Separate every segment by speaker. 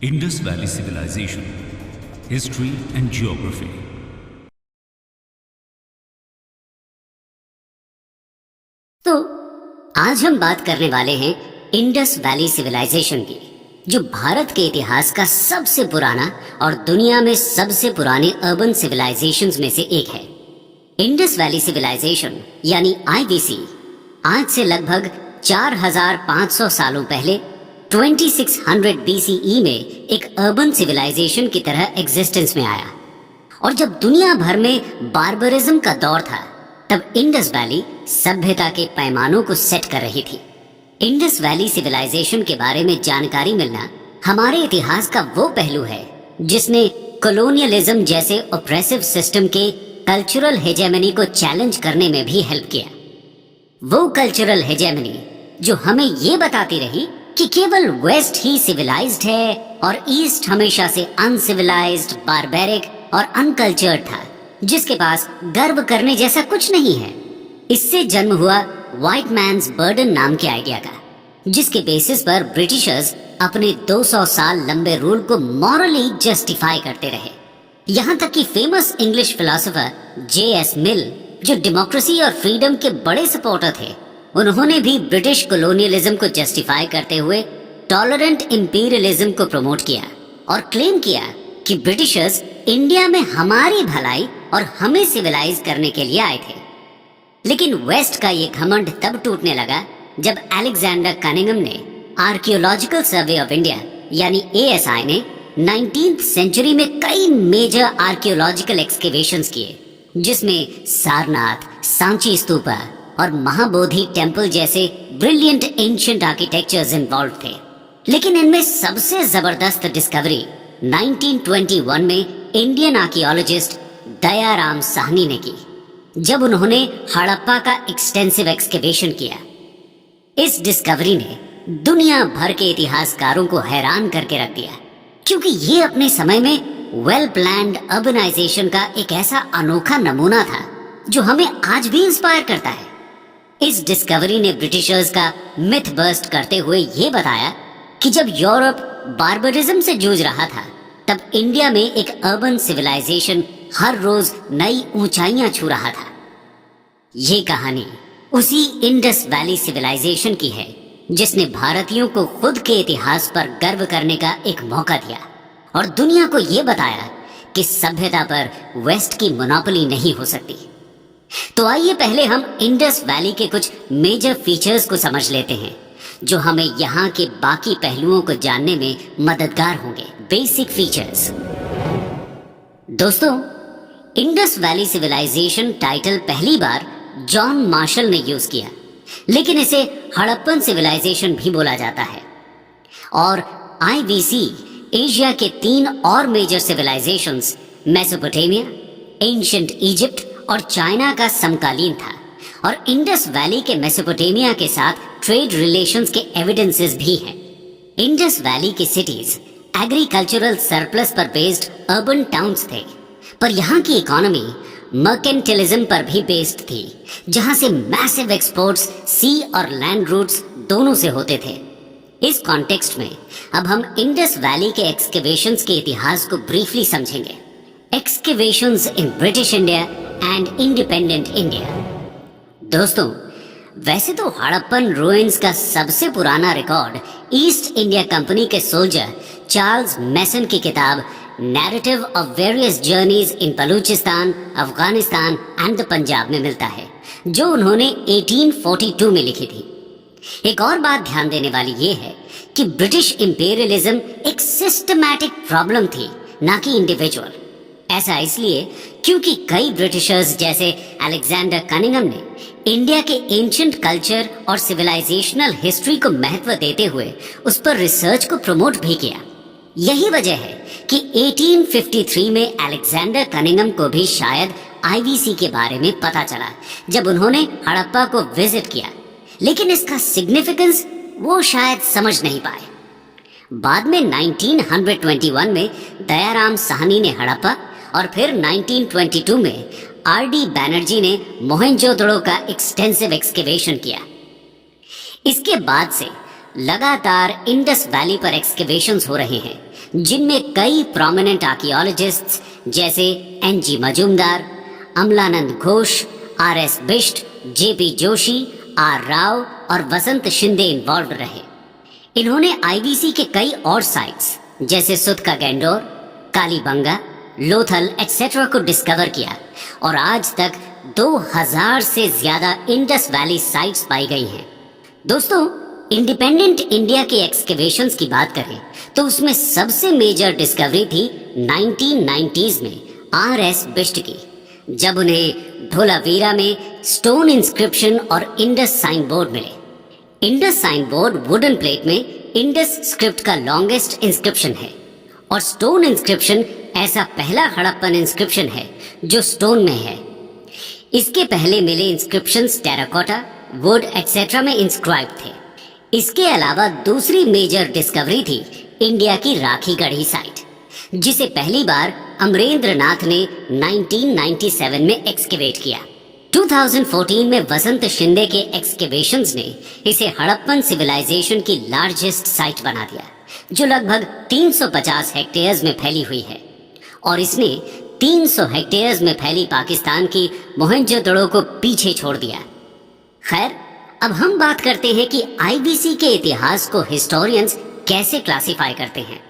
Speaker 1: Indus Valley Civilization, History and Geography.
Speaker 2: तो आज हम बात करने वाले हैं इंडस वैली सिविलाइजेशन की, जो भारत के इतिहास का सबसे पुराना और दुनिया में सबसे पुराने अर्बन सिविलाइजेशंस में से एक है। इंडस वैली सिविलाइजेशन यानी आईवीसी आज से लगभग 4500 सालों पहले 2600 बीसीई में एक अर्बन सिविलाइजेशन की तरह एग्जिस्टेंस में आया। और जब दुनिया भर में बार्बरिज्म का दौर था, तब इंडस वैली सभ्यता के पैमानों को सेट कर रही थी। इंडस वैली सिविलाइजेशन के बारे में जानकारी मिलना हमारे इतिहास का वो पहलू है जिसने कॉलोनियलिज्म जैसे ऑप्रेसिव सिस्टम के कल्चरल हेजेमनी को चैलेंज करने में भी हेल्प किया। वो कल्चरल हेजेमनी जो हमें ये बताती रही कि केवल वेस्ट ही सिविलाइज्ड है और ईस्ट हमेशा से अनसिविलाइज्ड, बारबेरिक और अनकल्चर्ड था, जिसके पास गर्व करने जैसा कुछ नहीं है। इससे जन्म हुआ व्हाइट मैन्स बर्डन नाम के आइडिया का, जिसके बेसिस पर ब्रिटिशर्स अपने 200 साल लंबे रूल को मॉरली जस्टिफाई करते रहे। यहाँ तक कि फेमस इंग्लिश फिलोसोफर J.S. मिल, जो डेमोक्रेसी और फ्रीडम के बड़े सपोर्टर थे, उन्होंने भी ब्रिटिश कॉलोनियलिज्म को जस्टिफाई करते हुए टॉलरेंट इंपीरियलिज्म को प्रमोट किया और क्लेम किया कि ब्रिटिशर्स इंडिया में हमारी भलाई और हमें सिविलाइज करने के लिए आए थे। लेकिन वेस्ट का ये घमंड तब टूटने लगा जब अलेक्जेंडर कनिंघम ने आर्कियोलॉजिकल सर्वे ऑफ इंडिया यानी ASI ने 19th सेंचुरी में कई मेजर आर्कियोलॉजिकल एक्सकेवेशंस किए, जिसमें सारनाथ, सांची स्तूपा और महाबोधि टेम्पल जैसे ब्रिलियंट एंशिएंट आर्किटेक्चर्स इन्वॉल्व थे। लेकिन इनमें सबसे जबरदस्त डिस्कवरी 1921 में इंडियन आर्कियोलॉजिस्ट दयाराम साहनी ने की, जब उन्होंने हड़प्पा का एक्सटेंसिव एक्सकेवेशन किया। इस डिस्कवरी ने दुनिया भर के इतिहासकारों को हैरान करके रख दिया, क्योंकि ये अपने समय में वेल प्लान्ड अर्बनाइजेशन का एक ऐसा अनोखा नमूना था जो हमें आज भी इंस्पायर करता है। इस डिस्कवरी ने ब्रिटिशर्स का मिथ बर्स्ट करते हुए ये बताया कि जब यूरोप बार्बरिज्म से जूझ रहा था, तब इंडिया में एक अर्बन सिविलाइजेशन हर रोज नई ऊंचाइयां छू रहा था। ये कहानी उसी इंडस वैली सिविलाइजेशन की है जिसने भारतीयों को खुद के इतिहास पर गर्व करने का एक मौका दिया और दुनिया को ये बताया कि सभ्यता पर वेस्ट की मोनोपोली नहीं हो सकती। तो आइए पहले हम इंडस वैली के कुछ मेजर फीचर्स को समझ लेते हैं, जो हमें यहाँ के बाकी पहलुओं को जानने में मददगार होंगे। Basic features. दोस्तों, इंडस वैली सिविलाइजेशन टाइटल पहली बार जॉन मार्शल ने यूज किया, लेकिन इसे हड़प्पन सिविलाइजेशन भी बोला जाता है। और आईवीसी एशिया के 3 और major civilisations Mesopotamia, ancient Egypt और चाइना का समकालीन था। और इंडस वैली के मेसोपोटामिया के साथ ट्रेड रिलेशंस के एविडेंसेस भी हैं। इंडस वैली की सिटीज एग्रीकल्चरल सरप्लस पर बेस्ड अर्बन टाउन्स थे, पर यहाँ की इकोनॉमी मर्केंटिलिज्म पर भी बेस्ड थी, जहाँ से मैसिव एक्सपोर्ट्स सी और लैंड रूट्स दोनों से होते थे। इस कॉन्टेक्स्ट में अब हम इंडस वैली के एक्सकेवेशंस के इतिहास को ब्रीफली समझेंगे। Excavations in British India and independent India. दोस्तों, वैसे तो हड़प्पन रूइंस का सबसे पुराना रिकॉर्ड ईस्ट इंडिया कंपनी के सोल्जर चार्ल्स मैसन की किताब narrative of various journeys in Balochistan, Afghanistan and the Punjab में मिलता है, जो उन्होंने 1842 में लिखी थी। एक और बात ध्यान देने वाली ये है कि ब्रिटिश इंपीरियलिज्म एक सिस्टमैटिक प्रॉब्लम थी, ना कि इंडिविजुअल। ऐसा इसलिए क्योंकि कई ब्रिटिशर्स जैसे अलेक्जेंडर कनिंघम ने इंडिया के एंशिएंट कल्चर और सिविलाइजेशनल हिस्ट्री को महत्व देते हुए उस पर रिसर्च को प्रमोट भी किया। यही वजह है कि 1853 में अलेक्जेंडर कनिंघम को भी शायद आईवीसी के बारे में पता चला, जब उन्होंने हड़प्पा को विजिट किया। लेकिन इसका सिग्निफिकेंस वो शायद समझ नहीं पाए। बाद में 1921 में दयाराम साहनी ने हड़प्पा और फिर 1922 में RD बैनर्जी ने मोहनजोदड़ो का एक्सटेंसिव एक्सकेवेशन किया। इसके बाद से लगातार इंडस वैली पर एक्सकेवेशंस हो रहे हैं, जिनमें कई प्रोमिनेंट आर्कियोलॉजिस्ट्स जैसे NG Majumdar, Amalananda Ghosh, RS Bisht, JP Joshi, R Rao और वसंत शिंदे इन्वॉल्व रहे। इन्होंने आईवीसी के कई और साइट्स जैसे सुतका गेंडोर, कालीबंगा, लोथल एक्सेट्रा को डिस्कवर किया और आज तक 2000 से ज्यादा इंडस वैली साइट्स पाई गई हैं। दोस्तों, इंडिपेंडेंट इंडिया के एक्सकेवेशंस की बात करें तो उसमें सबसे मेजर डिस्कवरी थी 1990s में आरएस बिष्ट की, जब उन्हें धोलावीरा में स्टोन इंस्क्रिप्शन और इंडस साइन बोर्ड मिले। Indus sign board wooden plate में इंडस स्क्रिप्ट का लॉन्गेस्ट इंस्क्रिप्शन है और स्टोन इंस्क्रिप्शन ऐसा पहला हड़प्पन इंस्क्रिप्शन है जो स्टोन में है। इसके पहले मिले इंस्क्रिप्शंस टेराकोटा, वुड एक्सेट्रा में इंस्क्राइब थे। इसके अलावा दूसरी मेजर डिस्कवरी थी इंडिया की राखी गढ़ी साइट, जिसे पहली बार अमरेंद्र नाथ ने 1997 में एक्सकेवेट किया। 2014 में वसंत शिंदे के एक्सकेवेशंस ने इसे हड़प्पन सिविलाइजेशन की लार्जेस्ट साइट बना दिया, जो लगभग 350 हेक्टेयर्स में फैली हुई है और इसने 300 हेक्टेयर्स में फैली पाकिस्तान की मोहनजोदड़ो को पीछे छोड़ दिया। खैर, अब हम बात करते हैं कि आईवीसी के इतिहास को हिस्टोरियंस कैसे क्लासिफाई करते हैं।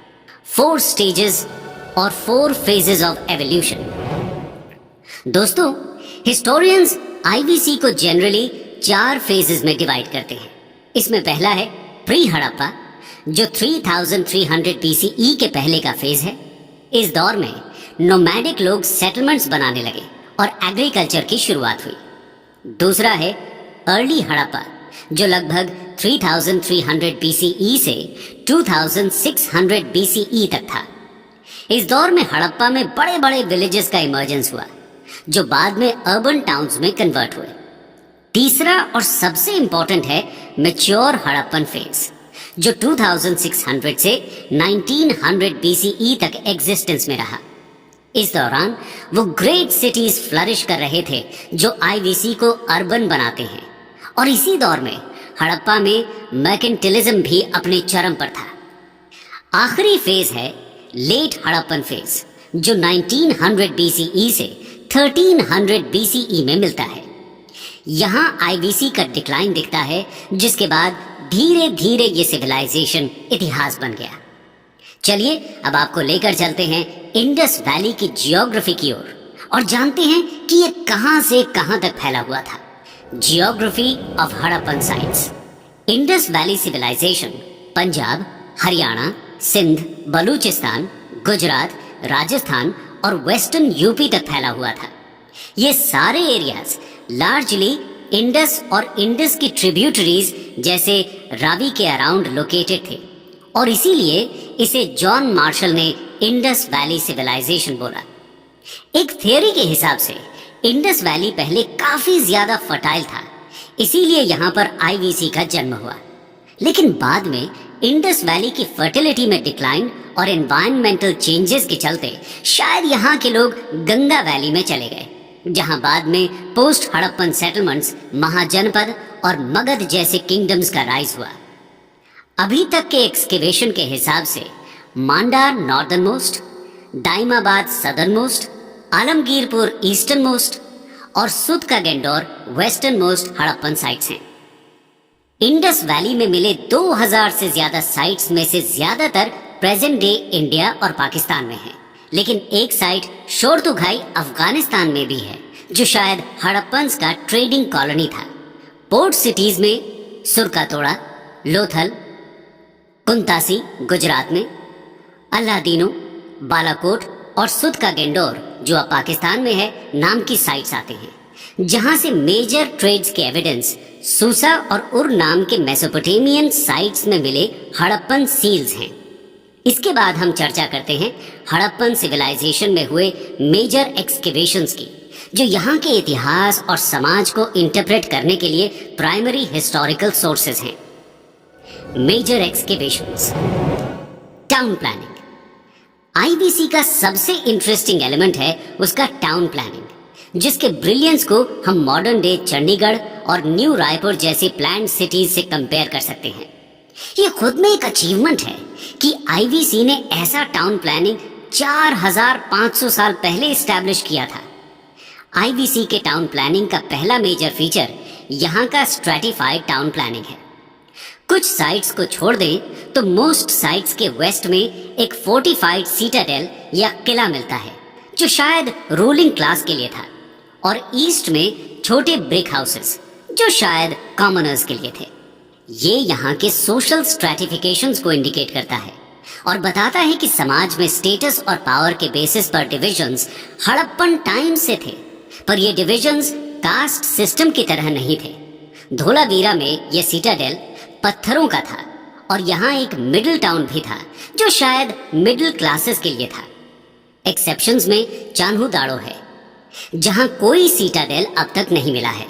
Speaker 2: 4 स्टेजेस और 4 फेजेस ऑफ एवोल्यूशन। दोस्तों, हिस्टोरियंस आईवीसी को जनरली 4 फेजेस में डिवाइड करते हैं। इसमें पहला है प्री हड़प्पा, जो 3300 बीसीई के पहले का फेज है। इस दौर में नोमैडिक लोग सेटलमेंट्स बनाने लगे और एग्रीकल्चर की शुरुआत हुई। दूसरा है अर्ली हड़प्पा, जो लगभग 3300 बीसीई से 2600 बीसीई तक था। इस दौर में हड़प्पा में बड़े बड़े विलेजेस का इमर्जेंस हुआ, जो बाद में अर्बन टाउन्स में कन्वर्ट हुए। तीसरा और सबसे इंपॉर्टेंट है मैच्योर हड़प्पन फेज, जो 2600 से 1900 बीसीई तक एग्जिस्टेंस में रहा। इस दौरान वो ग्रेट सिटीज फ्लरिश कर रहे थे जो आईवीसी को अर्बन बनाते हैं, और इसी दौर में हड़प्पा में मर्केंटिलिज्म भी अपने चरम पर था। आखिरी फेज है लेट हड़प्पन फेज, जो 1900 बीसीई से 1300 बीसीई में मिलता है। यहाँ आईवीसी का डिक्लाइन दिखता है, जिसके बाद धीरे धीरे ये सिविलाइजेशन इतिहास बन गया। चलिए अब आपको लेकर चलते हैं इंडस वैली की जियोग्राफी की ओर और जानते हैं कि ये कहां से कहां तक फैला हुआ था। Geography of Harappan sites. Indus valley civilisation Punjab, Haryana, Sindh, Balochistan, Gujarat, Rajasthan और वेस्टर्न यूपी तक फैला हुआ था। ये सारे एरियाज लार्जली इंडस और इंडस की ट्रिब्यूटरीज जैसे रावी के अराउंड लोकेटेड थे, और इसीलिए इसे जॉन मार्शल ने इंडस वैली सिविलाइजेशन बोला। एक थियोरी के हिसाब से इंडस वैली पहले काफी ज्यादा फर्टाइल था, इसीलिए यहाँ पर आईवीसी का जन्म हुआ। लेकिन बाद में इंडस वैली की फर्टिलिटी में डिक्लाइन और एनवायरमेंटल चेंजेस के चलते शायद यहाँ के लोग गंगा वैली में चले गए, जहां बाद में पोस्ट हड़प्पन सेटलमेंट्स, महाजनपद और मगध जैसे किंगडम्स का राइज हुआ। अभी तक के एक्सकेवेशन के हिसाब से मांडार northern most, Daimabad southern most, Alamgirpur eastern most और सुत का Dor western most Harappan sites हैं। इंडस वैली में मिले 2000 से ज्यादा साइट्स में से ज्यादातर प्रेजेंट डे इंडिया और पाकिस्तान में हैं, लेकिन एक साइट शोरतुघाई अफगानिस्तान में भी है, जो शायद हड़प्पन्स का ट्रेडिंग कॉलोनी था। पोर्ट सिटीज में सुरकातोड़ा, लोथल, कुंतासी गुजरात में, अल्लादीनो, बालाकोट और सुत का गेंडोर जो अब पाकिस्तान में है नाम की साइट्स आते हैं, जहां से मेजर ट्रेड्स के एविडेंस सूसा और उर नाम के मेसोपोटेमियन साइट्स में मिले हड़प्पन सील्स हैं। इसके बाद हम चर्चा करते हैं हड़प्पन सिविलाइजेशन में हुए मेजर एक्सकेवेशंस की, जो यहाँ के इतिहास और समाज को इंटरप्रेट करने के लिए प्राइमरी हिस्टोरिकल सोर्सेज हैं। Major excavations. Town planning. IVC का सबसे इंटरेस्टिंग एलिमेंट है उसका टाउन प्लानिंग, जिसके ब्रिलियंस को हम मॉडर्न डे चंडीगढ़ और न्यू रायपुर जैसी प्लान्ड सिटीज से कंपेयर कर सकते हैं। ये खुद में एक अचीवमेंट है कि आईवीसी ने ऐसा टाउन प्लानिंग 4500 साल पहले इस्टेब्लिश किया था। आईवीसी के टाउन प्लानिंग का पहला मेजर फीचर यहाँ का स्ट्रेटिफाइड टाउन प्लानिंग है। कुछ साइट्स को छोड़ दें तो मोस्ट साइट्स के वेस्ट में एक फोर्टिफाइड सीटाडेल या किला मिलता है जो शायद रूलिंग क्लास के लिए था, और ईस्ट में छोटे ब्रिक हाउसेस जो शायद कॉमनर्स के लिए थे। ये यहाँ के सोशल स्ट्रैटिफिकेशंस को इंडिकेट करता है और बताता है कि समाज में स्टेटस और पावर के बेसिस पर डिविजन्स हड़प्पन टाइम से थे, पर ये डिविजन्स कास्ट सिस्टम की तरह नहीं थे। धोलावीरा में यह सीटाडेल पत्थरों का था और यहाँ एक मिडिल टाउन भी था जो शायद मिडिल क्लासेस के लिए था। एक्सेप्शंस में चान्हू-दाड़ो है जहाँ कोई सीटाडेल अब तक नहीं मिला है,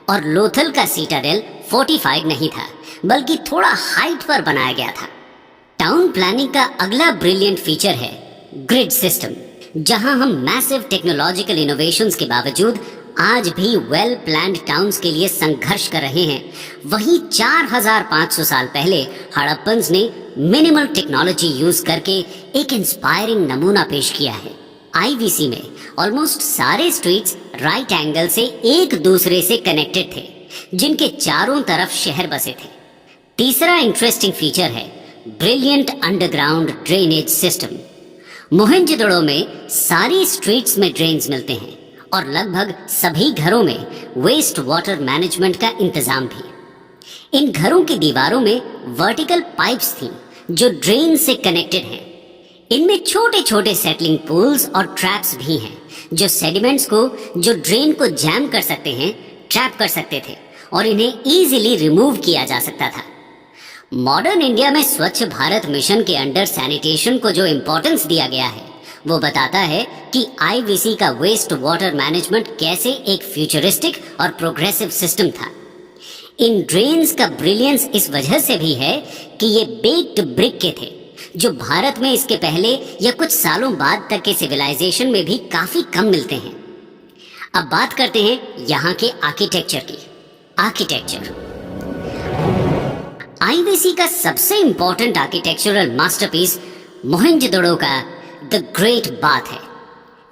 Speaker 2: और लोथल का सीटाडेल फोर्टिफाइड नहीं था बल्कि थोड़ा हाइट पर बनाया गया था। टाउन प्लानिंग का अगला ब्रिलियंट फीचर है ग्रिड सिस्टम, जहां हम मैसिव टेक्नोलॉजिकल इनोवेशंस के बावजूद आज भी वेल प्लान्ड टाउन्स के लिए संघर्ष कर रहे हैं। वहीं 4500 साल पहले हड़प्पन्स ने मिनिमल टेक्नोलॉजी यूज करके एक इंस्पायरिंग नमूना पेश किया है। आईवीसी में ऑलमोस्ट सारे स्ट्रीट्स राइट एंगल से एक दूसरे से कनेक्टेड थे, जिनके चारों तरफ शहर बसे थे। तीसरा इंटरेस्टिंग फीचर है brilliant underground drainage system. Mohenjodaro में सारी स्ट्रीट्स में ड्रेन्स मिलते हैं और लगभग सभी घरों में वेस्ट वाटर मैनेजमेंट का इंतजाम भी। इन घरों की दीवारों में वर्टिकल पाइप्स थीं जो ड्रेन से कनेक्टेड हैं। इनमें छोटे छोटे सेटलिंग पूल्स और ट्रैप्स भी हैं जो सेडिमेंट्स को जो ड्रेन को जैम कर सकते हैं ट्रैप कर सकते थे और इन्हें इजीली रिमूव किया जा सकता था। मॉडर्न इंडिया में स्वच्छ भारत मिशन के अंडर सैनिटेशन को जो इम्पोर्टेंस दिया गया है वो बताता है कि आईवीसी का वेस्ट वाटर मैनेजमेंट कैसे एक फ्यूचरिस्टिक और प्रोग्रेसिव सिस्टम था। इन ड्रेन्स का ब्रिलियंस इस वजह से भी है कि ये बेक्ड ब्रिक के थे जो भारत में इसके पहले या कुछ सालों बाद तक के सिविलाइजेशन में भी काफी कम मिलते हैं। अब बात करते हैं यहाँ के आर्किटेक्चर की। आर्किटेक्चर आईवीसी का सबसे इंपॉर्टेंट आर्किटेक्चरल मास्टरपीस मोहनजोदड़ो का द ग्रेट बाथ है।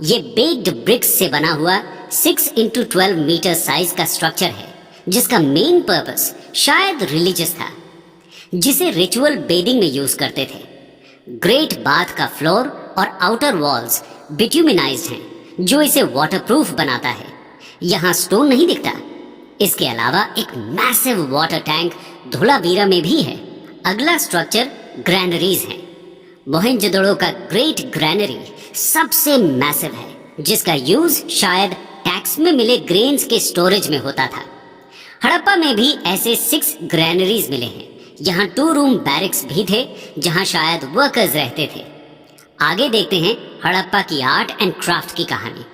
Speaker 2: ये बेक्ड ब्रिक्स से बना हुआ 6x12 मीटर साइज का स्ट्रक्चर है जिसका मेन पर्पस शायद रिलीजियस था, जिसे रिचुअल बेदिंग में यूज करते थे। ग्रेट बाथ का फ्लोर और आउटर वॉल्स बिट्यूमिनाइज्ड हैं जो इसे वाटरप्रूफ बनाता है। यहाँ स्टोन नहीं दिखता। इसके अलावा एक मैसिव वाटर टैंक धोलावीरा में भी है। अगला स्ट्रक्चर ग्रैनरीज है। मोहनजोदड़ो का ग्रेट ग्रैनरी सबसे मैसिव है जिसका यूज शायद टैक्स में मिले ग्रेन्स के स्टोरेज में होता था। हड़प्पा में भी ऐसे 6 ग्रैनरीज मिले हैं। यहाँ 2 रूम बैरिक्स भी थे जहाँ शायद वर्कर्स रहते थे। आगे देखते हैं हड़प्पा की आर्ट एंड क्राफ्ट की कहानी।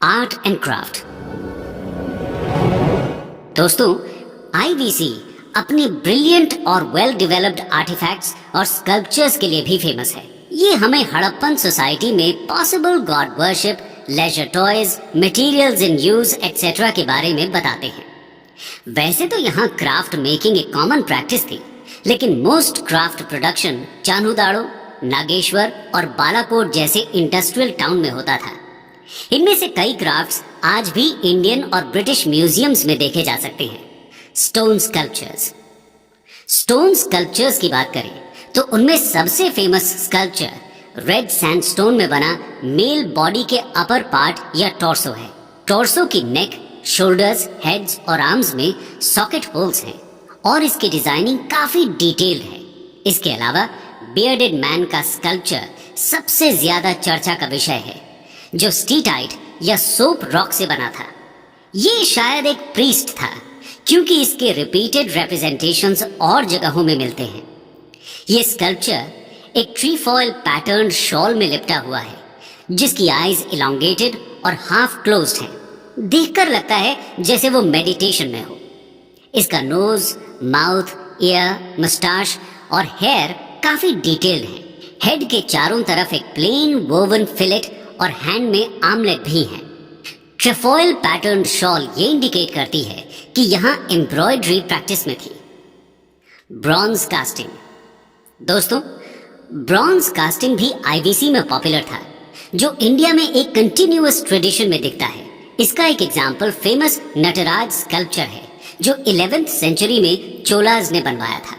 Speaker 2: आर्ट एंड क्राफ्ट दोस्तों, आईवीसी अपने ब्रिलियंट और वेल डेवलप्ड आर्टिफैक्ट्स और स्कल्पचर्स के लिए भी फेमस है। ये हमें हड़प्पन सोसाइटी में possible god worship, leisure toys, materials in use et cetera के बारे में बताते हैं। वैसे तो यहाँ क्राफ्ट मेकिंग एक कॉमन प्रैक्टिस थी, लेकिन most craft production Chanhudaro, Nageshwar और बालाकोट जैसे इंडस्ट्रियल टाउन में होता था। इनमें से कई क्राफ्ट्स आज भी इंडियन और ब्रिटिश म्यूजियम्स में देखे जा सकते हैं। स्टोन स्कल्पचर्स की बात करें तो उनमें सबसे फेमस स्कल्पचर रेड सैंडस्टोन में बना मेल बॉडी के अपर पार्ट या टॉर्सो है। टॉर्सो की नेक, शोल्डर्स, हेड्स और आर्म्स में सॉकेट होल्स हैं और इसकी डिजाइनिंग काफी डिटेल्ड है। इसके अलावा बियर्डेड मैन का स्कल्पचर सबसे ज्यादा चर्चा का विषय है जो स्टीटाइट या सोप रॉक से बना था। ये शायद एक प्रीस्ट था क्योंकि इसके रिपीटेड रिप्रेजेंटेशंस और जगहों में मिलते हैं। ये स्कल्पचर एक ट्रीफॉयल पैटर्न शॉल में लिपटा हुआ है जिसकी आईज इलोंगेटेड और हाफ क्लोज्ड हैं। देखकर लगता है जैसे वो मेडिटेशन में हो। इसका नोज, माउथ, ईयर, मस्टाश और हेयर काफी डिटेल्ड हैं। हेड के चारों तरफ एक प्लेन वोवन फिलेट और हैंड में आर्मलेट भी हैं। ट्रेफॉयल पैटर्न शॉल ये इंडिकेट करती है कि यहाँ एम्ब्रॉयडरी प्रैक्टिस में थी। Bronze casting. दोस्तों, ब्रॉन्ज कास्टिंग भी आईवीसी में पॉपुलर था, जो इंडिया में एक कंटिन्यूअस ट्रेडिशन में दिखता है। इसका एक एग्जाम्पल फेमस नटराज स्कल्पचर है, जो 11th सेंचुरी में चोलाज ने बनवाया था।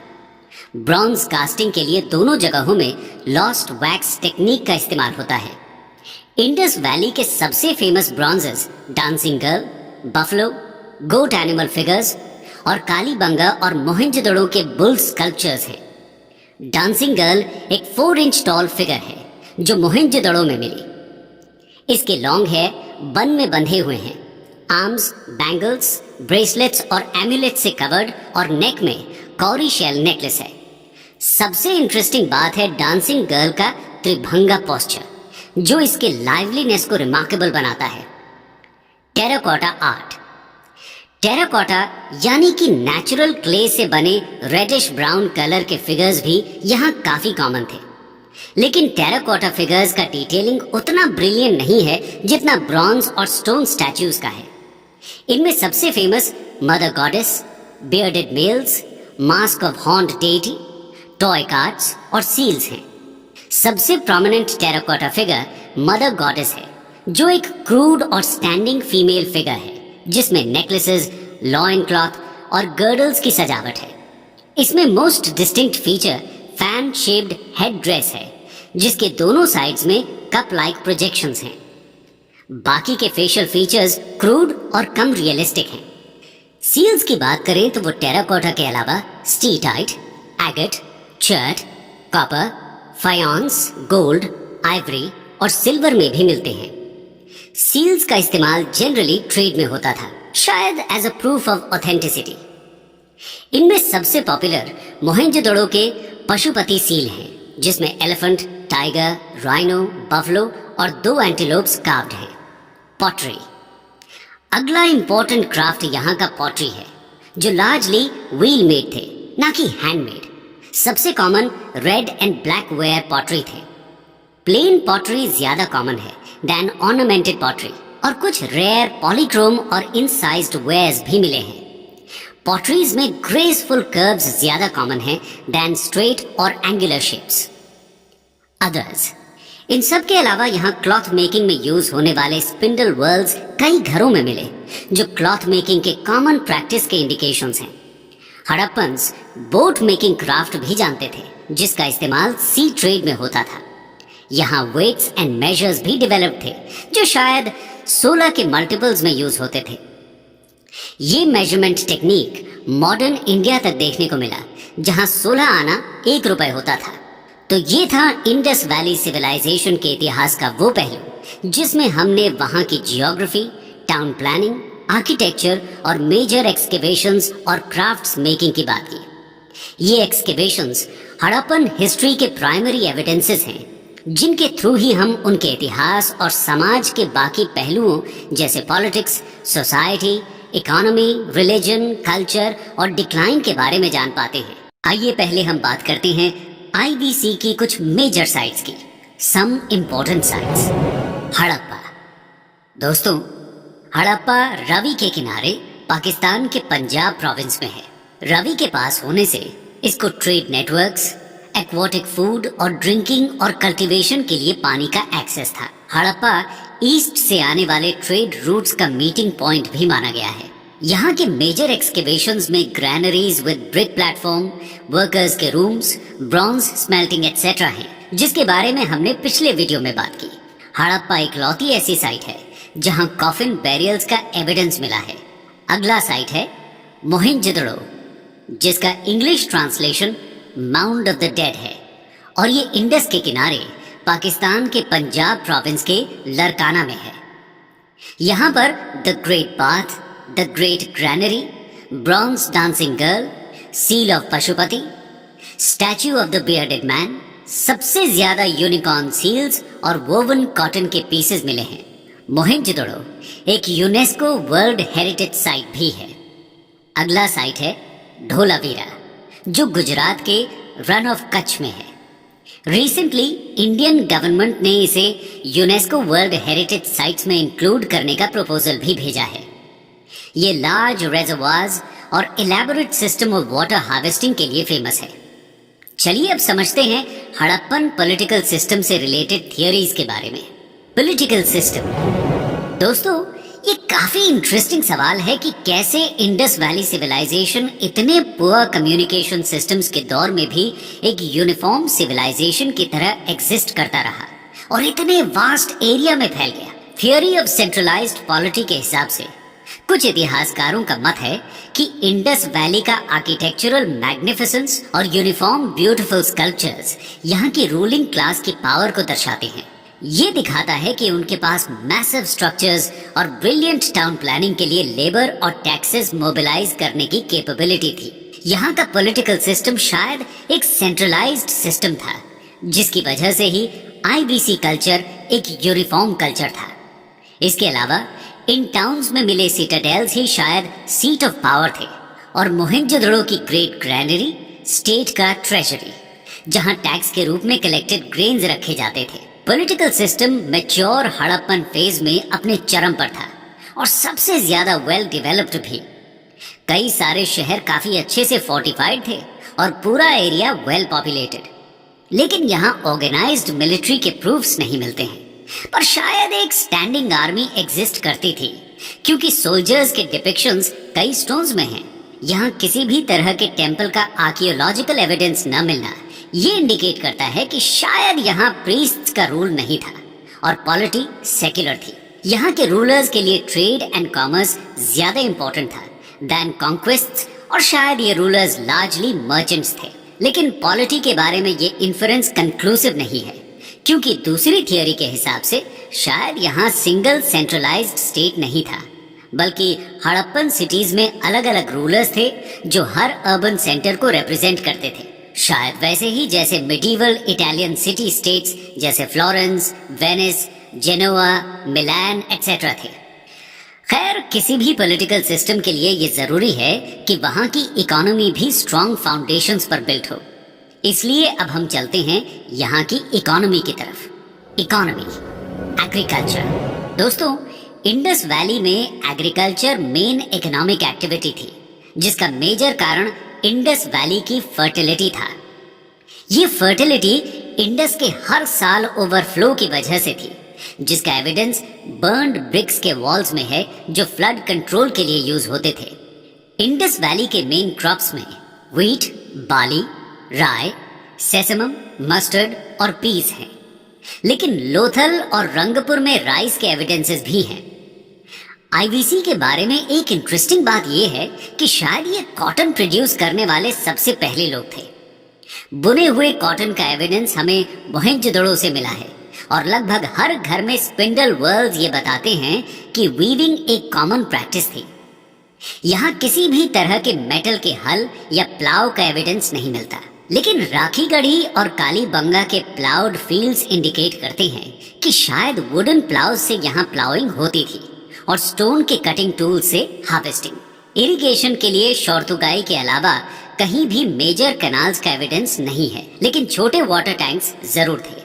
Speaker 2: ब्रॉन्ज कास्टिंग के लिए दोनों जगहों में लॉस्ट वैक्स टेक्निक का इस्तेमाल होता है। इंडस वैली के सबसे फेमस ब्रॉन्जेस डांसिंग गर्ल, बफलो, गोट एनिमल फिगर्स और कालीबंगा और मोहनजोदड़ो के बुल स्कल्पचर्स हैं। डांसिंग गर्ल एक 4 इंच टॉल फिगर है जो मोहनजोदड़ो में मिली। इसके लॉन्ग हेयर बन में बंधे हुए हैं, आर्म्स, बैंगल्स, ब्रेसलेट्स और एम्यूलेट से कवर्ड और नेक में कौरी शेल नेकलेस है। सबसे इंटरेस्टिंग बात है डांसिंग गर्ल का त्रिभंगा पोस्चर, जो इसके लाइवलीनेस को रिमार्केबल बनाता है। Terracotta art. टेराकोटा यानी कि नेचुरल क्ले से बने रेडिश ब्राउन कलर के फिगर्स भी यहाँ काफी कॉमन थे, लेकिन टेराकोटा फिगर्स का डिटेलिंग उतना ब्रिलियंट नहीं है जितना ब्रॉन्ज और स्टोन स्टैच्यूज का है। इनमें सबसे famous mother goddess, bearded males, mask of horned deity, toy carts और सील्स हैं। सबसे prominent terracotta figure mother goddess है, जो एक क्रूड और स्टैंडिंग फीमेल फिगर है जिसमें नेकलेसेस, लॉइन क्लॉथ और गर्डल्स की सजावट है। इसमें most distinct feature fan shaped head dress है, जिसके दोनों साइड्स में कप लाइक प्रोजेक्शंस हैं। बाकी के फेशियल फीचर्स क्रूड और कम रियलिस्टिक हैं। सील्स की बात करें तो वो टेराकोटा के अलावा steatite, agate, chert, copper, faience, gold, ivory और सिल्वर में भी मिलते हैं। सील्स का इस्तेमाल जनरली ट्रेड में होता था, शायद as a proof of authenticity. इनमें सबसे पॉपुलर मोहनजोदड़ो के पशुपति सील हैं, जिसमें एलिफेंट, टाइगर, राइनो, बफलो और 2 एंटीलोप्स कार्व्ड हैं। पॉटरी। अगला इंपॉर्टेंट क्राफ्ट यहाँ का पॉटरी है, जो लार्जली व्हील मेड थे, ना कि हैंडमेड। सबसे common red and black ware pottery थे। प्लेन पॉटरी ज्यादा कॉमन है देन ऑर्नामेंटेड पॉटरी, और कुछ रेयर पॉलीक्रोम और इनसाइज्ड वेयर्स भी मिले हैं। पॉटरीज में ग्रेसफुल कर्व्स ज्यादा कॉमन है देन स्ट्रेट और एंगुलर शेप्स। अदर्स। इन सब के अलावा यहाँ क्लॉथ मेकिंग में यूज होने वाले स्पिंडल व्हर्ल्स कई घरों में मिले, जो क्लॉथ मेकिंग के कॉमन प्रैक्टिस के इंडिकेशंस हैं। हड़प्पन्स बोट मेकिंग क्राफ्ट भी जानते थे, जिसका इस्तेमाल सी ट्रेड में होता था। यहाँ वेट्स एंड मेजर्स भी डेवलप थे, जो शायद 16 के मल्टीपल्स में यूज होते थे। ये मेजरमेंट टेक्निक मॉडर्न इंडिया तक देखने को मिला, जहाँ 16 आना 1 रुपए होता था। तो ये था इंडस वैली सिविलाइजेशन के इतिहास का वो पहलू जिसमें हमने वहाँ की जियोग्राफी, टाउन प्लानिंग, आर्किटेक्चर और मेजर एक्सकेवेशंस और क्राफ्ट्स मेकिंग की बात की। ये एक्सकेवेशंस हड़प्पन हिस्ट्री के प्राइमरी एविडेंसेस हैं, जिनके थ्रू ही हम उनके इतिहास और समाज के बाकी पहलुओं जैसे politics, society, economy, religion, culture और डिक्लाइन के बारे में जान पाते हैं। आइए पहले हम बात करते हैं आईवीसी की कुछ मेजर साइट्स की। Some important sites. हड़प्पा। दोस्तों, हड़प्पा रवि के किनारे पाकिस्तान के पंजाब प्रोविंस में है। रवि के पास होने से इसको ट्रेड नेटवर्क्स, एक्वाटिक फूड और ड्रिंकिंग और कल्टीवेशन के लिए पानी का एक्सेस था। हड़प्पा ईस्ट से आने वाले ट्रेड रूट्स का मीटिंग पॉइंट भी माना गया है। यहाँ के मेजर एक्सकेवेशंस में granaries with brick platform, workers के रूम्स, ब्रॉन्ज स्मेल्टिंग एटसेट्रा हैं, जिसके बारे में हमने पिछले वीडियो में बात की। हड़प्पा इकलौती ऐसी साइट है जहाँ कॉफिन बैरियल्स का एविडेंस मिला है। अगला साइट है मोहनजोदड़ो, जिसका English translation mound of the dead है, और ये इंडस के किनारे पाकिस्तान के पंजाब प्रोविंस के लरकाना में है। यहाँ पर the great bath, the great granary, bronze dancing girl, seal of Pashupati, statue of the bearded man, सबसे ज्यादा यूनिकॉर्न सील्स और वोवन कॉटन के पीसेस मिले हैं। मोहनजोदड़ो एक यूनेस्को वर्ल्ड हेरिटेज साइट भी है। अगला साइट है ढोलावीरा, जो गुजरात के रन ऑफ कच्छ में है। रिसेंटली इंडियन गवर्नमेंट ने इसे यूनेस्को वर्ल्ड हेरिटेज साइट्स में इंक्लूड करने का प्रपोजल भी भेजा है। ये लार्ज रेजर्वायर्स और elaborate system of water harvesting के लिए फेमस है। चलिए अब समझते हैं हड़प्पन पॉलिटिकल सिस्टम से रिलेटेड थियरीज के बारे में। पॉलिटिकल सिस्टम दोस्तों, ये काफी इंटरेस्टिंग सवाल है कि कैसे इंडस वैली सिविलाइजेशन इतने पुअर कम्युनिकेशन सिस्टम्स के दौर में भी एक यूनिफॉर्म सिविलाइजेशन की तरह एग्जिस्ट करता रहा और इतने वास्ट एरिया में फैल गया। थियरी ऑफ सेंट्रलाइज्ड पॉलिटी के हिसाब से कुछ इतिहासकारों का मत है कि इंडस वैली का आर्किटेक्चरल मैग्निफिसेंस और यूनिफॉर्म ब्यूटीफुल स्कल्पचर्स यहाँ की रूलिंग क्लास की पावर को दर्शाते हैं। ये दिखाता है कि उनके पास मैसिव स्ट्रक्चर्स और ब्रिलियंट टाउन प्लानिंग के लिए लेबर और टैक्सेस मोबिलाइज करने की कैपेबिलिटी थी। यहाँ का पॉलिटिकल सिस्टम शायद एक सेंट्रलाइज्ड सिस्टम था, जिसकी वजह से ही आईबीसी कल्चर एक यूनिफॉर्म कल्चर था। इसके अलावा इन टाउन्स में मिले सिटाडेल्स ही शायद सीट ऑफ पावर थे और मोहेंजोदड़ो की ग्रेट ग्रैनरी स्टेट का ट्रेजरी, जहां टैक्स के रूप में कलेक्टेड ग्रेन्स रखे जाते थे। Political system mature Harappan phase में अपने चरम पर था और सबसे ज्यादा वेल डेवलप्ड भी। कई सारे शहर काफी अच्छे से फोर्टिफाइड थे और पूरा एरिया वेल पॉपुलेटेड, लेकिन यहाँ ऑर्गेनाइज्ड मिलिट्री के प्रूफ्स नहीं मिलते हैं। पर शायद एक स्टैंडिंग आर्मी एग्जिस्ट करती थी, क्योंकि सोल्जर्स के डिपिक्शंस कई स्टोन्स में हैं। यहाँ किसी भी तरह के टेंपल का आर्कियोलॉजिकल एविडेंस न मिलना ये इंडिकेट करता है कि शायद यहाँ प्रीस्ट्स का रूल नहीं था और पॉलिटी सेक्युलर थी। यहाँ के रूलर्स के लिए ट्रेड एंड कॉमर्स ज्यादा इंपॉर्टेंट था दैन कॉन्क्वेस्ट्स, और शायद ये रूलर्स लार्जली मर्चेंट्स थे। लेकिन पॉलिटी के बारे में ये इन्फरेंस कंक्लूसिव नहीं है, क्योंकि दूसरी थियरी के हिसाब से शायद यहाँ सिंगल सेंट्रलाइज्ड स्टेट नहीं था, बल्कि हड़प्पन सिटीज में अलग अलग रूलर्स थे जो हर अर्बन सेंटर को रिप्रेजेंट करते थे। शायद वैसे ही जैसे मिडीवल इटालियन सिटी स्टेट्स जैसे फ्लोरेंस, वेनिस, जेनोआ, मिलान एक्सेट्रा थे। खैर, किसी भी पॉलिटिकल सिस्टम के लिए ये जरूरी है कि वहाँ की इकोनॉमी भी स्ट्रॉन्ग फाउंडेशंस पर बिल्ट हो। इसलिए अब हम चलते हैं यहाँ की इकोनॉमी की तरफ। Economy, agriculture. दोस्तों, इंडस वैली में एग्रीकल्चर मेन इकोनॉमिक एक्टिविटी थी, जिसका मेजर कारण इंडस वैली की फर्टिलिटी था। ये फर्टिलिटी इंडस के हर साल ओवरफ्लो की वजह से थी, जिसका एविडेंस बर्न्ड ब्रिक्स के वॉल्स में है जो फ्लड कंट्रोल के लिए यूज होते थे। इंडस वैली के मेन क्रॉप्स में व्हीट, बार्ली, राय, सेसमम, मस्टर्ड और पीस हैं, लेकिन लोथल और रंगपुर में राइस के एविडेंसेस भी हैं। आईवीसी के बारे में एक इंटरेस्टिंग बात यह है कि शायद ये कॉटन प्रोड्यूस करने वाले सबसे पहले लोग थे। बुने हुए कॉटन का एविडेंस हमें मोहेंजोदड़ो से मिला है और लगभग हर घर में स्पिंडल व्हील्स ये बताते हैं कि वीविंग एक कॉमन प्रैक्टिस थी। यहाँ किसी भी तरह के मेटल के हल या प्लाव का एविडेंस नहीं मिलता, लेकिन राखीगढ़ी और कालीबंगा के प्लाउड फील्ड्स इंडिकेट करते हैं कि शायद वुडन प्लाव से यहाँ प्लाउइंग होती थी और स्टोन के कटिंग टूल से हार्वेस्टिंग। इरिगेशन के लिए शोरतुगाई के अलावा कहीं भी मेजर कैनाल्स का एविडेंस नहीं है, लेकिन छोटे वाटर टैंक्स जरूर थे।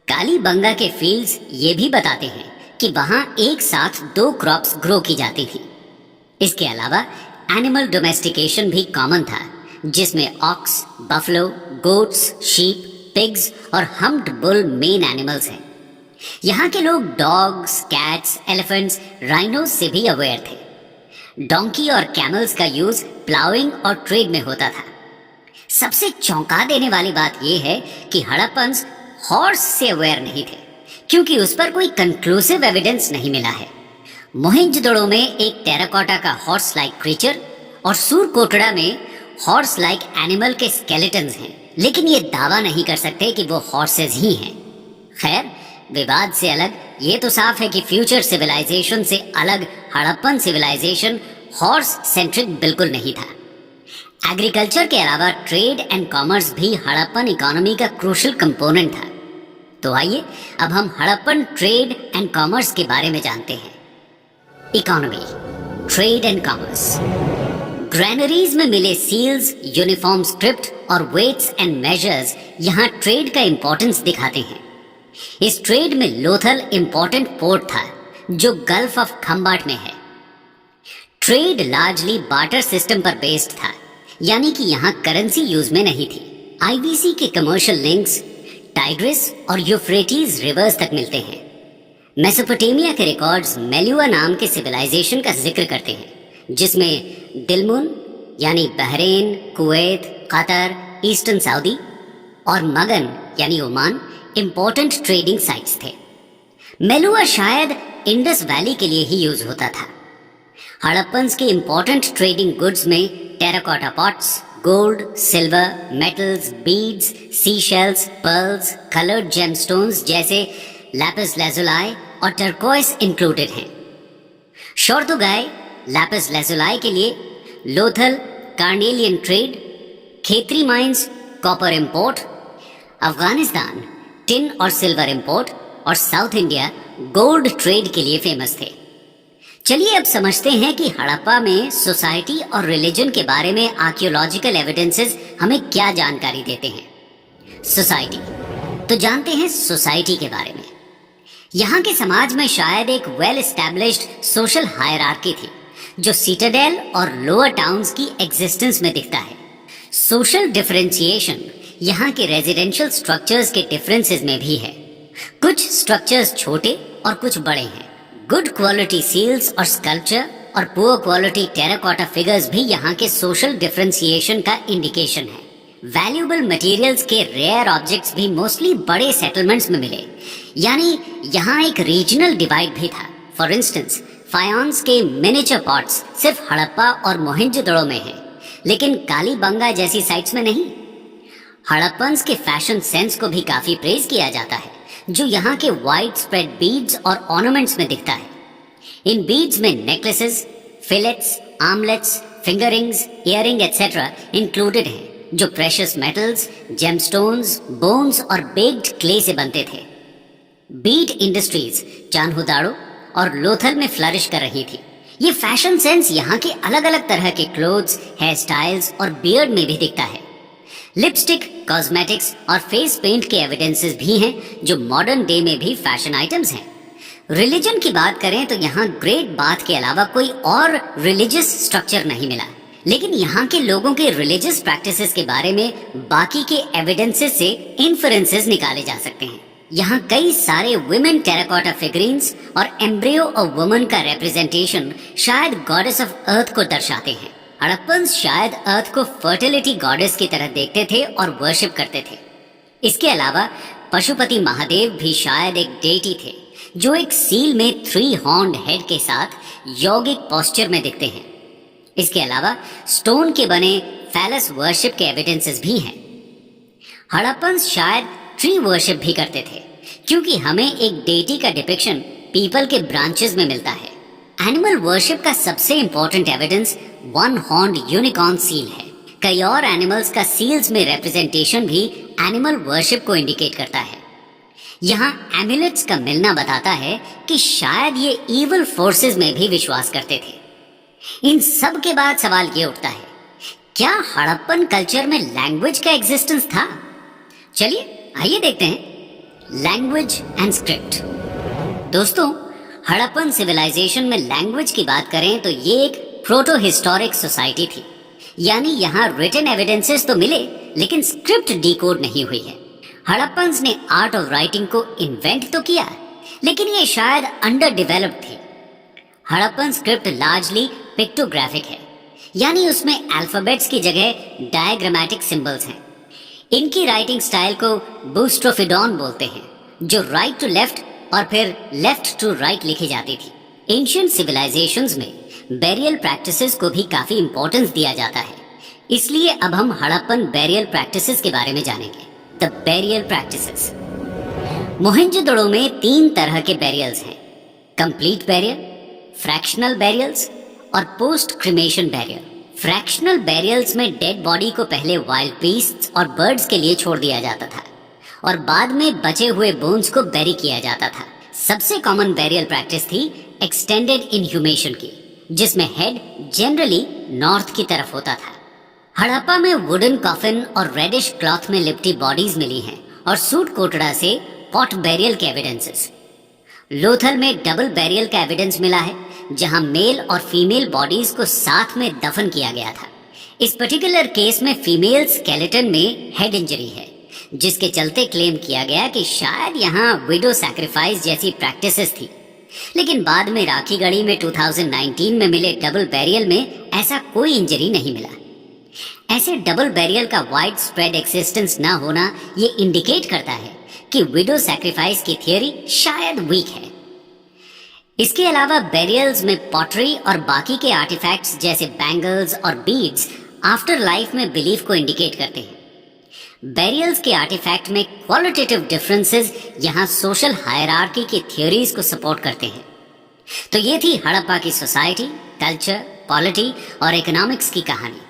Speaker 2: कालीबंगा के फील्ड्स ये भी बताते हैं कि वहां एक साथ 2 क्रॉप्स ग्रो की जाती थी। इसके अलावा एनिमल डोमेस्टिकेशन भी कॉमन था, जिसमें ox, buffalo, goats, sheep, pigs और हम्प्ड बुल मेन एनिमल्स हैं। यहाँ के लोग डॉग्स, कैट्स, एलिफेंट्स, राइनोस से भी अवेयर थे। डोंकी और कैमल्स का यूज प्लाउइंग और ट्रेड में होता था। सबसे चौंका देने वाली बात यह है कि हड़प्पन्स हॉर्स से अवेयर नहीं थे, क्योंकि उस पर कोई कंक्लूसिव एविडेंस नहीं मिला है। मोहेंजोदड़ो में एक टेराकोटा का हॉर्स लाइक क्रीचर और सूरकोटड़ा में हॉर्स लाइक एनिमल के स्केलेटन्स हैं, लेकिन ये दावा नहीं कर सकते कि वो हॉर्सेस ही हैं। खैर, विवाद से अलग ये तो साफ है कि फ्यूचर सिविलाइजेशन से अलग हड़प्पन सिविलाइजेशन हॉर्स सेंट्रिक बिल्कुल नहीं था। एग्रीकल्चर के अलावा ट्रेड एंड कॉमर्स भी हड़प्पन इकोनॉमी का क्रूशियल कंपोनेंट था। तो आइए अब हम हड़प्पन ट्रेड एंड कॉमर्स के बारे में जानते हैं। Economy, trade and commerce. Granaries में मिले सील्स, यूनिफॉर्म स्क्रिप्ट और वेट्स एंड मेजर्स यहाँ ट्रेड का इंपॉर्टेंस दिखाते हैं। इस ट्रेड में लोथल इंपॉर्टेंट पोर्ट था, जो गल्फ ऑफ खम्बाट में है। ट्रेड लार्जली बार्टर सिस्टम पर बेस्ड था, यानी कि यहाँ करेंसी यूज में नहीं थी। आईवीसी के कमर्शियल लिंक्स टाइग्रिस और यूफ्रेटीज रिवर्स तक मिलते हैं। मेसोपोटामिया के रिकॉर्ड्स मेलुआ नाम के सिविलाइजेशन का जिक्र करते हैं, जिसमें दिलमुन यानी Bahrain, Kuwait, Qatar, eastern Saudi और मगन यानी ओमान इंपॉर्टेंट ट्रेडिंग साइट्स थे। मेलुआ शायद इंडस वैली के लिए ही यूज होता था। हड़प्पन्स के इंपॉर्टेंट ट्रेडिंग गुड्स में terracotta pots, gold, silver, metals, beads, sea shells, pearls, coloured gemstones जैसे लैपिस लाजुलाई और टर्कोइस इंक्लूडेड हैं। शोर्तुगाई लैपिस लाजुलाई के लिए Lothal carnelian trade, Khetri mines copper import, Afghanistan tin और सिल्वर इंपोर्ट और साउथ इंडिया गोल्ड ट्रेड के लिए फेमस थे। चलिए अब समझते हैं कि हड़प्पा में सोसाइटी और रिलीजन के बारे में आर्कियोलॉजिकल एविडेंसेस हमें क्या जानकारी देते हैं। सोसाइटी, तो जानते हैं सोसाइटी के बारे में। यहाँ के समाज में शायद एक वेल एस्टैब्लिश्ड सोशल हायरार्की थी, जो सिटाडेल और लोअर टाउन्स की एग्जिस्टेंस में दिखता है। सोशल डिफरेंशिएशन यहाँ के रेजिडेंशियल स्ट्रक्चर्स के डिफरेंसेस में भी है। कुछ स्ट्रक्चर्स छोटे और कुछ बड़े हैं। गुड क्वालिटी सील्स और स्कल्पचर और पुअर क्वालिटी टेराकोटा फिगर्स भी यहाँ के सोशल डिफरेंशिएशन का इंडिकेशन है। वैल्यूएबल मटेरियल्स के रेयर ऑब्जेक्ट्स भी मोस्टली बड़े सेटलमेंट्स में मिले, यानी यहाँ एक रीजनल डिवाइड भी था। फॉर इंस्टेंस फायोन्स के मिनिएचर पॉट्स सिर्फ हड़प्पा और मोहेंजोदड़ो में हैं, लेकिन कालीबंगा जैसी साइट्स में नहीं। हड़प्पन्स के फैशन सेंस को भी काफी प्रेज किया जाता है, जो यहाँ के वाइड स्प्रेड बीड्स और ऑर्नामेंट्स में दिखता है। इन बीड्स में necklaces, fillets, armlets, fingerings, earring etcetera included हैं, जो प्रेशियस मेटल्स, जेमस्टोन्स, बोन्स और बेक्ड क्ले से बनते थे। बीड इंडस्ट्रीज चान्होदाड़ो और लोथल में फ्लरिश कर रही थी। ये फैशन सेंस यहाँ के अलग अलग तरह के क्लोथ्स, हेयर स्टाइल्स और बियर्ड में भी दिखता है। लिपस्टिक, कॉस्मेटिक्स और फेस पेंट के एविडेंसेस भी हैं, जो मॉडर्न डे में भी फैशन आइटम्स हैं। रिलीजन की बात करें तो यहाँ ग्रेट बाथ के अलावा कोई और रिलीजियस स्ट्रक्चर नहीं मिला, लेकिन यहाँ के लोगों के रिलीजियस प्रैक्टिसेस के बारे में बाकी के एविडेंसेस से इन्फरेंसेस निकाले जा सकते हैं। यहाँ कई सारे वुमेन टेराकोटा फिगरीन्स और एम्ब्रियो ऑफ वुमन का रिप्रेजेंटेशन शायद गॉडेस ऑफ अर्थ को दर्शाते हैं। हड़प्पन्स शायद अर्थ को फर्टिलिटी गॉडेस की तरह देखते थे और वर्शिप करते थे। इसके अलावा पशुपति महादेव भी शायद एक डेटी थे, जो एक सील में 3 हॉर्न्ड हेड के साथ यौगिक पोस्चर में दिखते हैं। इसके अलावा स्टोन के बने फैलस वर्शिप के एविडेंसेस भी हैं। हड़प्पन्स शायद ट्री वर्शिप भी करते थे, क्योंकि हमें एक डेटी का डिपिक्शन पीपल के ब्रांचेस में मिलता है। एनिमल वर्शिप का सबसे important evidence 1 horned unicorn seal है। कई और एनिमल्स का सील्स में रिप्रेजेंटेशन भी एनिमल वर्शिप को इंडिकेट करता है। यहाँ एम्युलेट्स का मिलना बताता है कि शायद ये इविल फोर्सेस में भी विश्वास करते थे। इन सब के बाद सवाल ये उठता है, क्या हड़प्पन कल्चर में लैंग्वेज का एग्जिस्टेंस था? चलिए आइए देखते हैं लैंग्वेज एंड स्क्रिप्ट। दोस्तों, हड़प्पन सिविलाइजेशन में लैंग्वेज की बात करें तो ये एक प्रोटो हिस्टोरिक सोसाइटी थी, यानी यहाँ रिटन एविडेंसेस तो मिले, लेकिन स्क्रिप्ट डिकोड नहीं हुई है। हड़प्पन्स ने आर्ट ऑफ राइटिंग को इन्वेंट तो किया, लेकिन ये शायद अंडर डेवलप्ड थी। हड़प्पन स्क्रिप्ट लार्जली पिक्टोग्राफिक है, यानी उसमें अल्फाबेट्स की जगह डायग्रामेटिक सिंबल्स हैं। इनकी राइटिंग स्टाइल को बूस्ट्रोफिडॉन बोलते हैं, जो राइट टू लेफ्ट और फिर लेफ्ट टू राइट लिखी जाती थी। एंशिएंट सिविलाइजेशंस में बेरियल प्रैक्टिसेस को भी काफी इंपॉर्टेंस दिया जाता है, इसलिए अब हम हड़प्पन बेरियल प्रैक्टिसेस के बारे में जानेंगे। The burial practices. मोहेंजोदड़ो में 3 तरह के बेरियल्स हैं: कंप्लीट बेरियल, फ्रैक्शनल बेरियल्स और पोस्ट क्रिमेशन बेरियल। फ्रैक्शनल बेरियल्स में डेड बॉडी को पहले वाइल्ड बीस्ट्स और बर्ड्स के लिए छोड़ दिया जाता था और बाद में बचे हुए बोन्स को बेरी किया जाता था। सबसे कॉमन बेरियल प्रैक्टिस थी एक्सटेंडेड इनह्यूमेशन की, जिसमें हेड जनरली नॉर्थ की तरफ होता था। हड़प्पा में वुडन कॉफिन और रेडिश क्लॉथ में लिपटी बॉडीज मिली हैं और सूट कोटड़ा से पॉट बेरियल के एविडेंसेस। लोथल में डबल बेरियल का एविडेंस मिला है, जहां मेल और फीमेल बॉडीज को साथ में दफन किया गया था। इस पर्टिकुलर केस में फीमेल स्केलेटन में हेड इंजरी है, जिसके चलते क्लेम किया गया कि शायद यहाँ विडो सैक्रिफाइस जैसी प्रैक्टिसेस थी। लेकिन बाद में राखी गढ़ी में 2019 में मिले डबल बैरियल में ऐसा कोई इंजरी नहीं मिला। ऐसे डबल बैरियल का वाइड स्प्रेड एक्सिस्टेंस ना होना ये इंडिकेट करता है कि विडो सैक्रिफाइस की थियोरी शायद वीक है। इसके अलावा बैरियल्स में पॉटरी और बाकी के आर्टिफैक्ट्स जैसे बैंगल्स और बीड्स आफ्टर लाइफ में बिलीफ को इंडिकेट करते हैं। बैरियल्स के आर्टिफैक्ट में क्वालिटेटिव डिफरेंसेस यहाँ सोशल हायरार्की की थ्योरीज को सपोर्ट करते हैं। तो ये थी हड़प्पा की सोसाइटी, कल्चर, पॉलिटी और इकोनॉमिक्स की कहानी।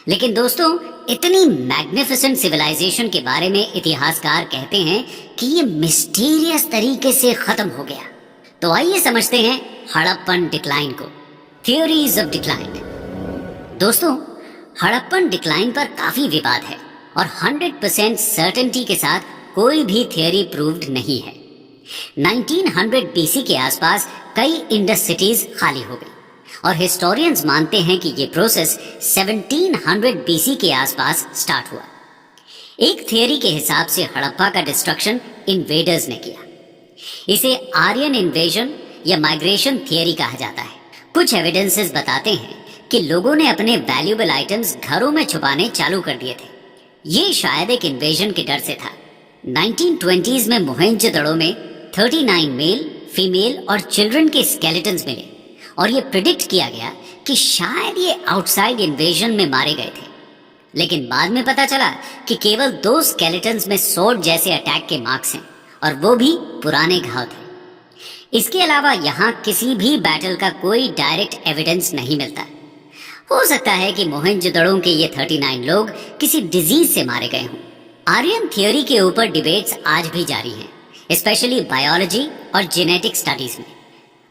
Speaker 2: लेकिन दोस्तों, इतनी मैग्निफिसेंट सिविलाइजेशन के बारे में इतिहासकार कहते हैं कि ये मिस्टीरियस तरीके से खत्म हो गया। तो आइए समझते हैं हड़प्पन डिक्लाइन को। Theories of decline. दोस्तों, हड़प्पन डिक्लाइन पर काफी विवाद है और 100% सर्टेनिटी के साथ कोई भी थ्योरी प्रूव्ड नहीं है। 1900 बीसी के आसपास कई इंडस सिटीज खाली हो गई और हिस्टोरियंस मानते हैं कि ये प्रोसेस 1700 बीसी के आसपास स्टार्ट हुआ। एक थियरी के हिसाब से हड़प्पा का डिस्ट्रक्शन इन्वेडर्स ने किया। इसे आर्यन इन्वेजन या माइग्रेशन थियरी कहा जाता है। कुछ एविडेंसेस बताते हैं कि लोगों ने अपने वैल्यूएबल आइटम्स घरों में छुपाने चालू कर दिए थे। ये शायद एक इन्वेजन के डर से था। 1920s में मोहेंजोदड़ो में 39 मेल, फीमेल और चिल्ड्रन के स्केलेटन्स मिले और ये प्रिडिक्ट किया गया कि शायद ये आउटसाइड इन्वेजन में मारे गए थे। लेकिन बाद में पता चला कि केवल 2 स्केलेटन्स में सोर्ड जैसे अटैक के मार्क्स हैं और वो भी पुराने घाव थे। इसके अलावा यहाँ किसी भी बैटल का कोई डायरेक्ट एविडेंस नहीं मिलता। हो सकता है कि मोहेंजोदड़ो के ये 39 लोग किसी डिजीज से मारे गए हों। आर्यन थ्योरी के ऊपर डिबेट्स आज भी जारी हैं, स्पेशली बायोलॉजी और जेनेटिक स्टडीज में।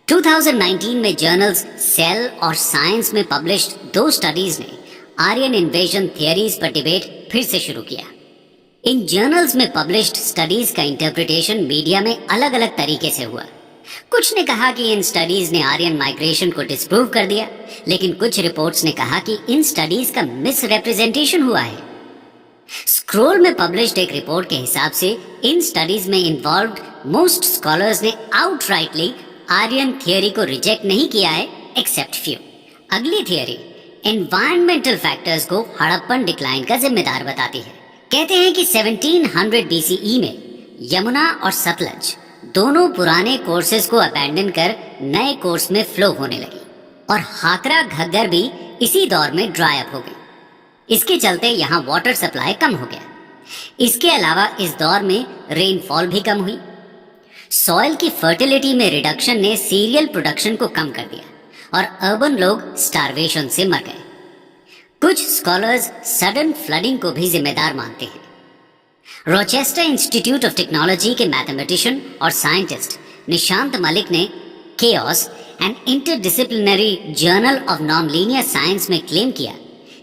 Speaker 2: 2019 में जर्नल्स सेल और साइंस में पब्लिश्ड 2 स्टडीज ने आर्यन इन्वेजन थियरीज पर डिबेट फिर से शुरू किया। इन जर्नल्स में पब्लिश्ड स्टडीज का इंटरप्रिटेशन मीडिया में अलग अलग तरीके से हुआ। कुछ ने कहा कि इन स्टडीज ने आर्यन माइग्रेशन को डिस्प्रूव कर दिया, लेकिन कुछ रिपोर्ट्स ने कहा कि इन स्टडीज का मिस रिप्रेजेंटेशन हुआ है। स्क्रोल में पब्लिश्ड एक रिपोर्ट के हिसाब से इन स्टडीज में इन्वॉल्व्ड मोस्ट स्कॉलर्स ने आउटराइटली आर्यन थियरी को रिजेक्ट नहीं किया है, एक्सेप्ट फ्यू। अगली थियरी एनवायरमेंटल फैक्टर्स को हड़प्पन डिक्लाइन का जिम्मेदार बताती है। कहते हैं कि 1700 बीसीई में यमुना और सतलज दोनों पुराने कोर्सेज को अबैंडन कर नए कोर्स में फ्लो होने लगी और हाकरा घग्गर भी इसी दौर में ड्राई अप हो गई। इसके चलते यहाँ वाटर सप्लाई कम हो गया। इसके अलावा इस दौर में रेनफॉल भी कम हुई। सॉइल की फर्टिलिटी में रिडक्शन ने सीरियल प्रोडक्शन को कम कर दिया और अर्बन लोग स्टारवेशन से मर गए। कुछ स्कॉलर्स सडन फ्लडिंग को भी जिम्मेदार मानते हैं। रोचेस्टर इंस्टीट्यूट ऑफ टेक्नोलॉजी के मैथमेटिशियन और साइंटिस्ट निशांत मलिक ने chaos and interdisciplinary journal of non-linear science में क्लेम किया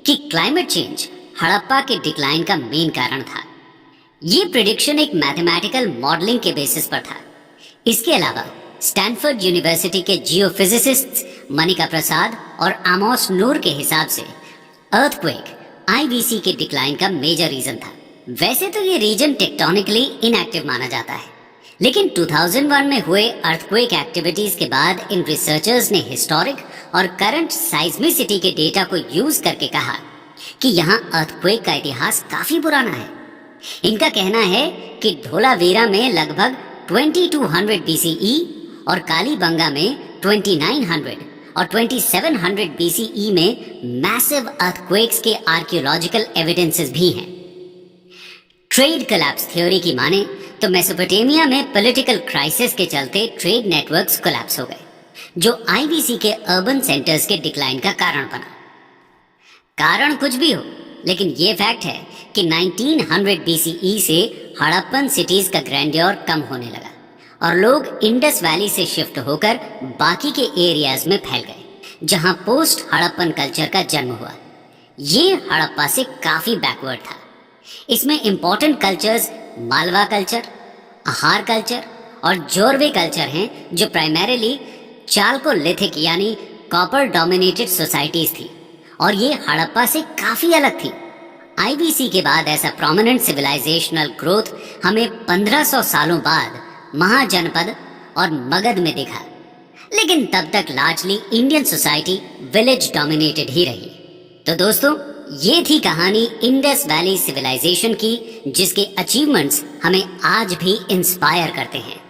Speaker 2: कि क्लाइमेट चेंज हड़प्पा के डिक्लाइन का मेन कारण था। ये प्रिडिक्शन एक मैथमेटिकल मॉडलिंग के बेसिस पर था। इसके अलावा स्टैनफोर्ड यूनिवर्सिटी के जियोफिजिसिस्ट्स मनिका प्रसाद और आमोस नूर के हिसाब से अर्थक्वेक आईवीसी के डिक्लाइन का मेजर रीजन था। वैसे तो ये रीजन टेक्टोनिकली इनएक्टिव माना जाता है, लेकिन 2001 में हुए अर्थक्वेक एक्टिविटीज के बाद इन रिसर्चर्स ने हिस्टोरिक और करंट साइज्मिसिटी के डेटा को यूज करके कहा कि यहाँ अर्थक्वेक का इतिहास काफी पुराना है। इनका कहना है कि धोलावीरा में लगभग 2200 बीसीई और कालीबंगा में 2900 और 2700 बीसीई में मैसिव अर्थक्वेक्स के आर्कियोलॉजिकल एविडेंसेस भी हैं। ट्रेड कोलैप्स थ्योरी की माने तो मेसोपोटामिया में पॉलिटिकल क्राइसिस के चलते ट्रेड नेटवर्क्स कोलैप्स हो गए, जो आईवीसी के अर्बन सेंटर्स के डिक्लाइन का कारण बना। कारण कुछ भी हो, लेकिन ये फैक्ट है कि 1900 बीसीई से हड़प्पन सिटीज का ग्रैंडियर कम होने लगा और लोग इंडस वैली से शिफ्ट होकर बाकी के एरियाज में फैल गए, जहां पोस्ट हड़प्पन कल्चर का जन्म हुआ। ये हड़प्पा से काफी बैकवर्ड था। इसमें इंपॉर्टेंट कल्चर्स मालवा कल्चर, आहार कल्चर और जोरवे कल्चर हैं, जो प्राइमरीली चालकोलिथिक यानी कॉपर डोमिनेटेड सोसाइटीज थी और ये हड़प्पा से काफी अलग थी। आईबीसी के बाद ऐसा प्रोमिनेंट सिविलाइजेशनल ग्रोथ हमें 1500 सालों बाद महाजनपद और मगध में दिखा, लेकिन तब तक largely Indian society village dominated ही रही। तो दोस्तों, ये थी कहानी इंडस वैली सिविलाइजेशन की, जिसके अचीवमेंट्स हमें आज भी इंस्पायर करते हैं।